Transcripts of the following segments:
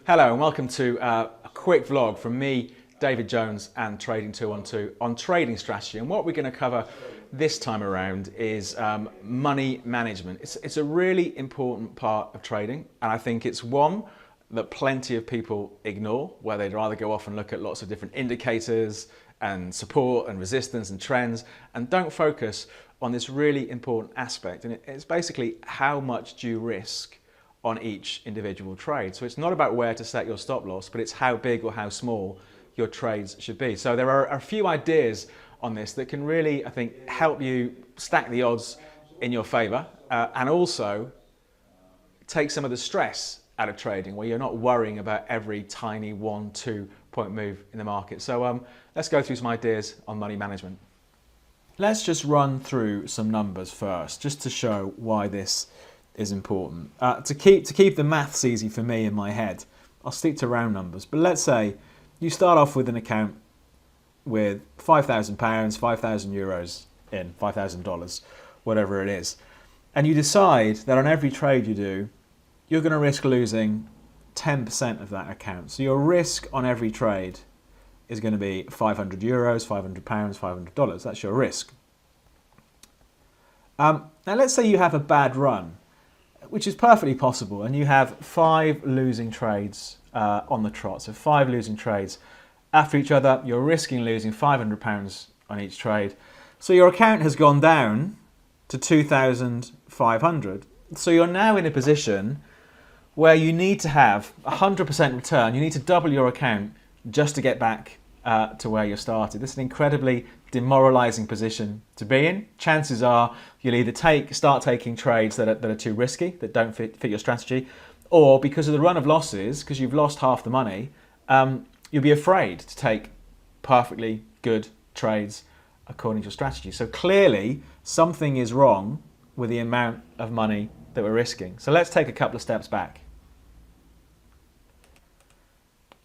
Hello and welcome to a quick vlog from me, David Jones and Trading 212 on trading strategy. And what we're going to cover this time around is money management. It's a really important part of trading, and I think it's one that plenty of people ignore, where they'd rather go off and look at lots of different indicators and support and resistance and trends, and don't focus on this really important aspect. And it's basically how much do you risk on each individual trade. So it's not about where to set your stop loss, but it's how big or how small your trades should be. So there are a few ideas on this that can really, I think, help you stack the odds in your favor and also take some of the stress out of trading, where you're not worrying about every tiny 1-2 point move in the market. So let's go through some ideas on money management. Let's just run through some numbers first, just to show why this is important. To keep the maths easy for me in my head, I'll stick to round numbers. But let's say you start off with an account with £5,000, 5,000 euros in, $5,000, whatever it is. And you decide that on every trade you do, you're going to risk losing 10% of that account. So your risk on every trade is going to be €500, £500, $500. That's your risk. Now let's say you have a bad run, which is perfectly possible, and you have 5 losing trades on the trot. So 5 losing trades after each other. You're risking losing £500 on each trade. So your account has gone down to 2,500. So you're now in a position where you need to have 100% return. You need to double your account just to get back to where you started. This is an incredibly demoralizing position to be in. Chances are you'll either start taking trades that are too risky, that don't fit your strategy, or because of the run of losses, because you've lost half the money, you'll be afraid to take perfectly good trades according to your strategy. So clearly something is wrong with the amount of money that we're risking. So let's take a couple of steps back.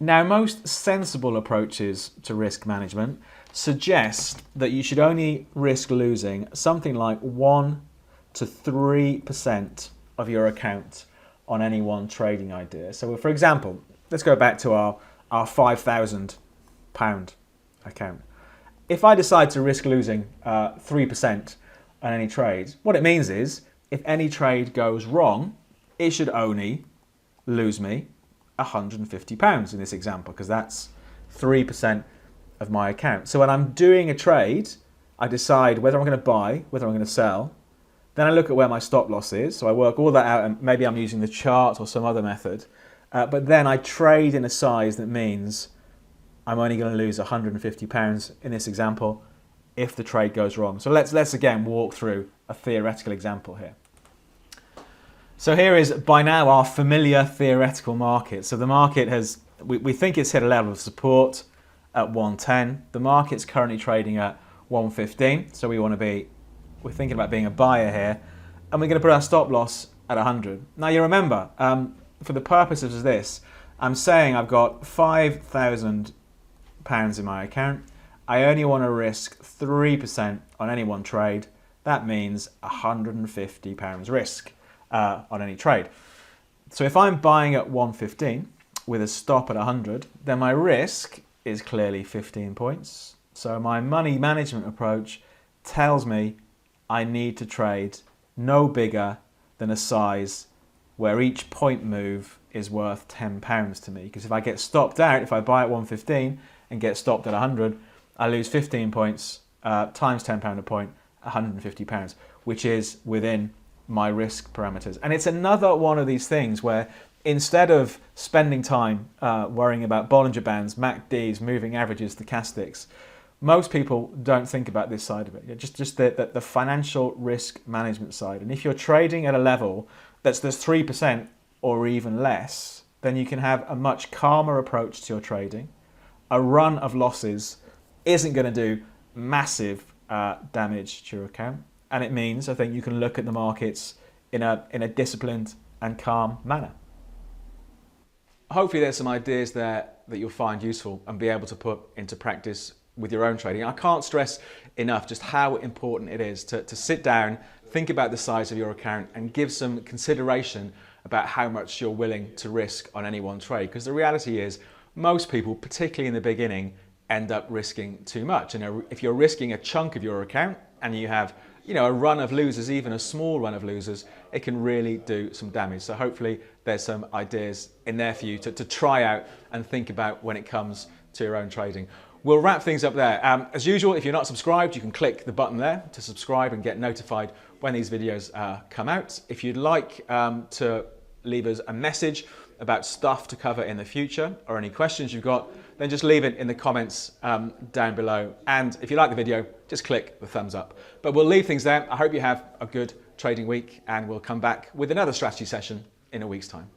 Now, most sensible approaches to risk management suggest that you should only risk losing something like 1 to 3% of your account on any one trading idea. So for example, let's go back to our £5,000 account. If I decide to risk losing 3% on any trade, what it means is if any trade goes wrong, it should only lose me £150 in this example, because that's 3% of my account. So when I'm doing a trade, I decide whether I'm going to buy, whether I'm going to sell. Then I look at where my stop loss is. So I work all that out, and maybe I'm using the chart or some other method. But then I trade in a size that means I'm only going to lose £150 in this example if the trade goes wrong. So let's again walk through a theoretical example here. So here is by now our familiar theoretical market. So the market we think it's hit a level of support at 110. The market's currently trading at 115. So we're thinking about being a buyer here, and we're going to put our stop loss at 100. Now you remember, for the purposes of this, I'm saying I've got £5,000 in my account. I only want to risk 3% on any one trade. That means £150 risk on any trade. So if I'm buying at 115 with a stop at 100, then my risk is clearly 15 points. So my money management approach tells me I need to trade no bigger than a size where each point move is worth £10 to me. Because if I get stopped out, if I buy at 115 and get stopped at 100, I lose 15 points times £10 a point, £150, which is within my risk parameters. And it's another one of these things where instead of spending time worrying about Bollinger Bands, MACDs, moving averages, stochastics, most people don't think about this side of it. Just the financial risk management side. And if you're trading at a level that's 3% or even less, then you can have a much calmer approach to your trading. A run of losses isn't going to do massive damage to your account. And it means, I think, you can look at the markets in a disciplined and calm manner. Hopefully there's some ideas there that you'll find useful and be able to put into practice with your own trading. I can't stress enough just how important it is to sit down, think about the size of your account and give some consideration about how much you're willing to risk on any one trade. Because the reality is, most people, particularly in the beginning, end up risking too much. And if you're risking a chunk of your account and you have a run of losers, even a small run of losers, it can really do some damage. So hopefully there's some ideas in there for you to try out and think about when it comes to your own trading. We'll wrap things up there. As usual, if you're not subscribed, you can click the button there to subscribe and get notified when these videos come out. If you'd like to leave us a message about stuff to cover in the future or any questions you've got, then just leave it in the comments down below. And if you like the video, just click the thumbs up. But we'll leave things there. I hope you have a good trading week, and we'll come back with another strategy session in a week's time.